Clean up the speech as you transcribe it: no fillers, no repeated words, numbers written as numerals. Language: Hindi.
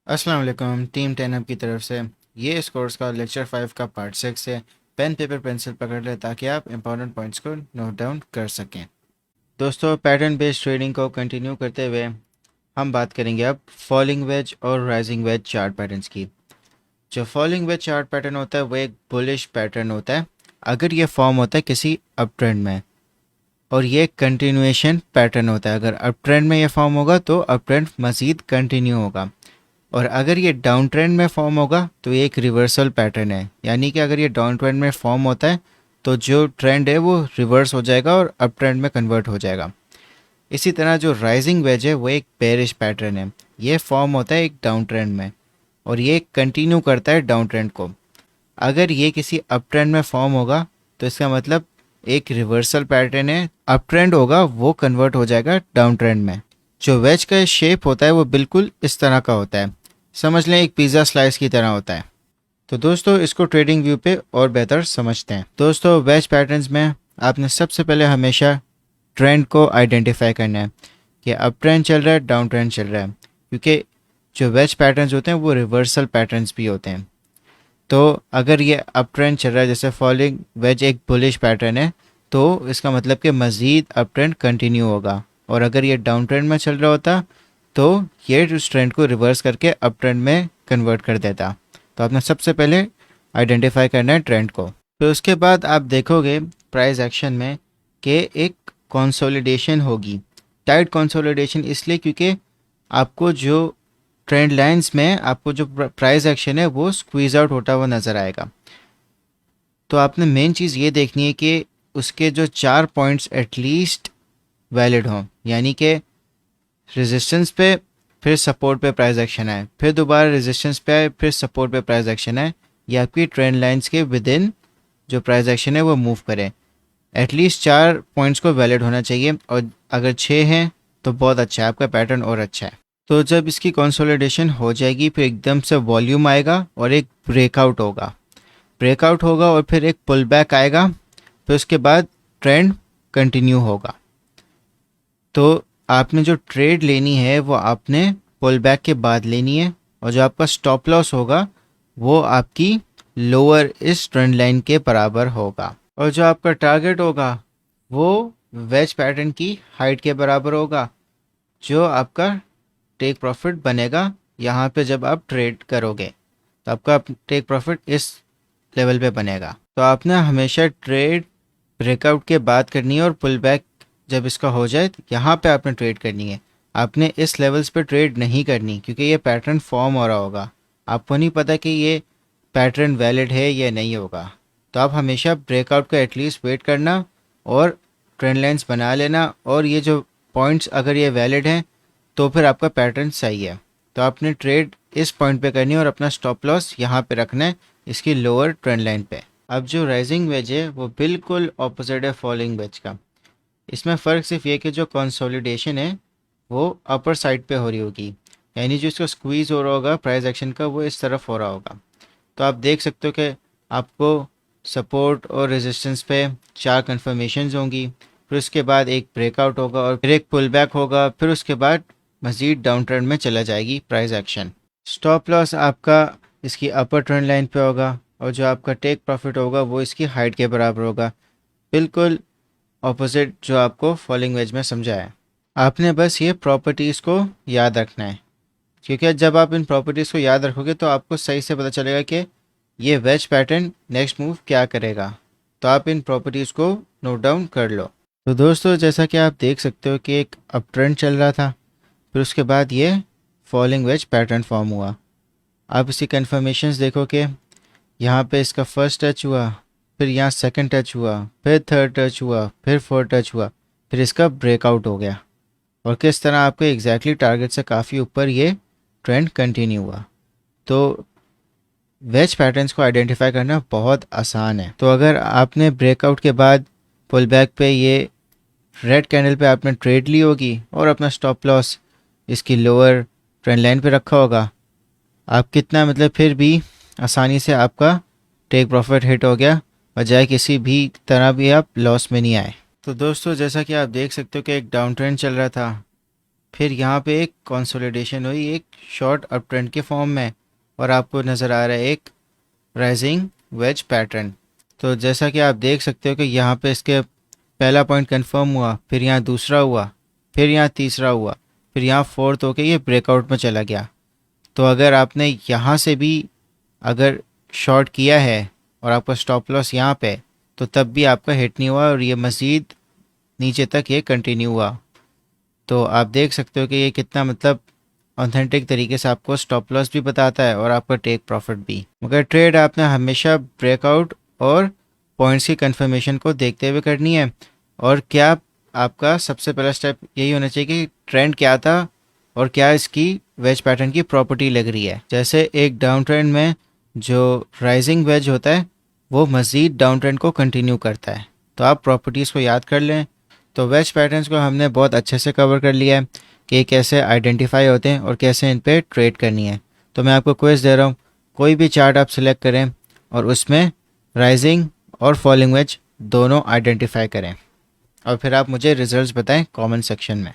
अस्सलाम वालेकुम टीम 10 अप की तरफ से। ये इस कोर्स का लेक्चर 5 का पार्ट 6 है। पेन पेपर पेंसिल पकड़ ले ताकि आप इंपॉर्टेंट पॉइंट्स को नोट डाउन कर सकें। दोस्तों, पैटर्न बेस्ड ट्रेडिंग को कंटिन्यू करते हुए हम बात करेंगे अब फॉलिंग वेज और राइजिंग वेज चार्ट पैटर्न्स की। जो फॉलिंग वेज चार्ट पैटर्न होता है वो एक बुलिश पैटर्न होता है अगर ये फॉर्म होता है किसी अप ट्रेंड में, और ये कंटिन्यूएशन पैटर्न होता है। अगर अप ट्रेंड में ये फॉर्म होगा तो अप ट्रेंड मज़ीद कंटिन्यू होगा, और अगर ये डाउन ट्रेंड में फॉर्म होगा तो ये एक रिवर्सल पैटर्न है। यानी कि अगर ये डाउन ट्रेंड में फॉर्म होता है तो जो ट्रेंड है वो रिवर्स हो जाएगा और अप ट्रेंड में कन्वर्ट हो जाएगा। इसी तरह जो राइजिंग वेज है वो एक बेरिश पैटर्न है। ये फॉर्म होता है एक डाउन ट्रेंड में और ये कंटिन्यू करता है डाउन ट्रेंड को। अगर ये किसी अप ट्रेंड में फॉर्म होगा तो इसका मतलब एक रिवर्सल पैटर्न है, अप ट्रेंड होगा वो कन्वर्ट हो जाएगा डाउन ट्रेंड में। जो वेज का शेप होता है वो बिल्कुल इस तरह का होता है, समझ लें एक पिज़्ज़ा स्लाइस की तरह होता है। तो दोस्तों, इसको ट्रेडिंग व्यू पे और बेहतर समझते हैं। दोस्तों, वेज पैटर्न्स में आपने सबसे पहले हमेशा ट्रेंड को आइडेंटिफाई करना है कि अप ट्रेंड चल रहा है डाउन ट्रेंड चल रहा है, क्योंकि जो वेज पैटर्न्स होते हैं वो रिवर्सल पैटर्न्स भी होते हैं। तो अगर ये अप ट्रेंड चल रहा है, जैसे फॉलिंग वेज एक बुलिश पैटर्न है, तो इसका मतलब कि मज़ीद अप ट्रेंड कंटिन्यू होगा। और अगर ये डाउन ट्रेंड में चल रहा होता तो ये उस ट्रेंड को रिवर्स करके अप ट्रेंड में कन्वर्ट कर देता। तो आपने सबसे पहले आइडेंटिफाई करना है ट्रेंड को। फिर उसके बाद आप देखोगे प्राइस एक्शन में कि एक कंसोलिडेशन होगी। टाइट कंसोलिडेशन इसलिए क्योंकि आपको जो ट्रेंड लाइंस में आपको जो प्राइस एक्शन है वो स्क्वीज आउट होता हुआ नज़र आएगा। तो आपने मेन चीज़ ये देखनी है कि उसके जो 4 पॉइंट्स एटलीस्ट वैलिड हों, यानी कि रेजिस्टेंस पे, फिर सपोर्ट पे प्राइस एक्शन आए, फिर दोबारा रेजिस्टेंस पे आए, फिर सपोर्ट पे प्राइस एक्शन आए। ये आपकी ट्रेंड लाइंस के विद इन जो प्राइस एक्शन है वो मूव करें। एटलीस्ट 4 पॉइंट्स को वैलिड होना चाहिए, और अगर 6 हैं तो बहुत अच्छा है, आपका पैटर्न और अच्छा है। तो जब इसकी कंसोलिडेशन हो जाएगी फिर एकदम से वॉल्यूम आएगा और एक ब्रेकआउट होगा और फिर एक पुल बैक आएगा, फिर उसके बाद ट्रेंड कंटिन्यू होगा। तो आपने जो ट्रेड लेनी है वो आपने पुल बैक के बाद लेनी है, और जो आपका स्टॉप लॉस होगा वो आपकी लोअर इस ट्रेंड लाइन के बराबर होगा, और जो आपका टारगेट होगा वो वेज पैटर्न की हाइट के बराबर होगा, जो आपका टेक प्रॉफिट बनेगा यहाँ पे जब आप ट्रेड करोगे। तो आपका टेक प्रॉफिट इस लेवल पे बनेगा। तो आपने हमेशा ट्रेड ब्रेकआउट के बाद करनी है, और पुल बैक जब इसका हो जाए यहाँ पे आपने ट्रेड करनी है। आपने इस लेवल्स पे ट्रेड नहीं करनी, क्योंकि ये पैटर्न फॉर्म हो रहा होगा, आपको नहीं पता कि ये पैटर्न वैलिड है या नहीं होगा। तो आप हमेशा ब्रेकआउट का एटलीस्ट वेट करना और ट्रेंड लाइंस बना लेना, और ये जो पॉइंट्स अगर ये वैलिड हैं तो फिर आपका पैटर्न सही है। तो आपने ट्रेड इस पॉइंट पे करनी है और अपना स्टॉप लॉस यहाँ पे रखना है इसकी लोअर ट्रेंड लाइन पे। अब जो राइजिंग वेज है वो बिल्कुल ऑपोजिट है फॉलिंग वेज का। इसमें फ़र्क सिर्फ ये कि जो कंसोलिडेशन है वो अपर साइड पे हो रही होगी, यानी जो इसका स्क्वीज़ हो रहा होगा प्राइस एक्शन का वो इस तरफ हो रहा होगा। तो आप देख सकते हो कि आपको सपोर्ट और रेजिस्टेंस पे 4 कन्फर्मेशंस होंगी, फिर उसके बाद एक ब्रेकआउट होगा और फिर एक पुल बैक होगा, फिर उसके बाद मज़ीद डाउन ट्रेंड में चला जाएगी प्राइस एक्शन। स्टॉप लॉस आपका इसकी अपर ट्रेंड लाइन पे होगा, और जो आपका टेक प्रॉफिट होगा वो इसकी हाइट के बराबर होगा, बिल्कुल ऑपोजिट जो आपको फॉलिंग वेज में समझाया है। आपने बस ये प्रॉपर्टीज़ को याद रखना है, क्योंकि जब आप इन प्रॉपर्टीज़ को याद रखोगे तो आपको सही से पता चलेगा कि ये वेज पैटर्न नेक्स्ट मूव क्या करेगा। तो आप इन प्रॉपर्टीज़ को नोट डाउन कर लो। तो दोस्तों, जैसा कि आप देख सकते हो कि एक अप ट्रेंड चल रहा था, फिर उसके बाद ये फॉलिंग वेज पैटर्न फॉर्म हुआ। आप इसकी कन्फर्मेशंस देखो कि यहाँ पे इसका फर्स्ट टच हुआ, फिर यहाँ सेकंड टच हुआ, फिर थर्ड टच हुआ, फिर फोर्थ टच हुआ, फिर इसका ब्रेकआउट हो गया, और किस तरह आपके एग्जैक्टली टारगेट से काफ़ी ऊपर ये ट्रेंड कंटिन्यू हुआ। तो वेज पैटर्न्स को आइडेंटिफाई करना बहुत आसान है। तो अगर आपने ब्रेकआउट के बाद पुल बैक पे ये रेड कैंडल पे आपने ट्रेड ली होगी और अपना स्टॉप लॉस इसकी लोअर ट्रेंड लाइन पे रखा होगा, आप कितना मतलब फिर भी आसानी से आपका टेक प्रॉफिट हिट हो गया, बजाय किसी भी तरह भी आप लॉस में नहीं आए। तो दोस्तों, जैसा कि आप देख सकते हो कि एक डाउन ट्रेंड चल रहा था, फिर यहाँ पे एक कंसोलिडेशन हुई एक शॉर्ट अप ट्रेंड के फॉर्म में, और आपको नज़र आ रहा है एक राइजिंग वेज पैटर्न। तो जैसा कि आप देख सकते हो कि यहाँ पे इसके पहला पॉइंट कंफर्म हुआ, फिर यहाँ दूसरा हुआ, फिर यहाँ तीसरा हुआ, फिर यहाँ फोर्थ होके ये ब्रेकआउट में चला गया। तो अगर आपने यहाँ से भी अगर शॉर्ट किया है और आपका स्टॉप लॉस यहाँ पे, तो तब भी आपका हिट नहीं हुआ और ये मज़ीद नीचे तक ये कंटिन्यू हुआ। तो आप देख सकते हो कि ये कितना मतलब ऑथेंटिक तरीके से आपको स्टॉप लॉस भी बताता है और आपका टेक प्रॉफिट भी। मगर ट्रेड आपने हमेशा ब्रेकआउट और पॉइंट्स की कंफर्मेशन को देखते हुए करनी है। और क्या आपका सबसे पहला स्टेप यही होना चाहिए कि ट्रेंड क्या था और क्या इसकी वेज पैटर्न की प्रॉपर्टी लग रही है। जैसे एक डाउन ट्रेंड में जो राइजिंग वेज होता है वो मज़ीद डाउन ट्रेंड को कंटिन्यू करता है। तो आप प्रॉपर्टीज़ को याद कर लें। तो वेज पैटर्न्स को हमने बहुत अच्छे से कवर कर लिया है कि कैसे आइडेंटिफाई होते हैं और कैसे इन पे ट्रेड करनी है। तो मैं आपको क्विज दे रहा हूँ, कोई भी चार्ट आप सिलेक्ट करें और उसमें राइजिंग और फॉलिंग वेज दोनों आइडेंटिफाई करें और फिर आप मुझे रिजल्ट्स बताएं कमेंट सेक्शन में।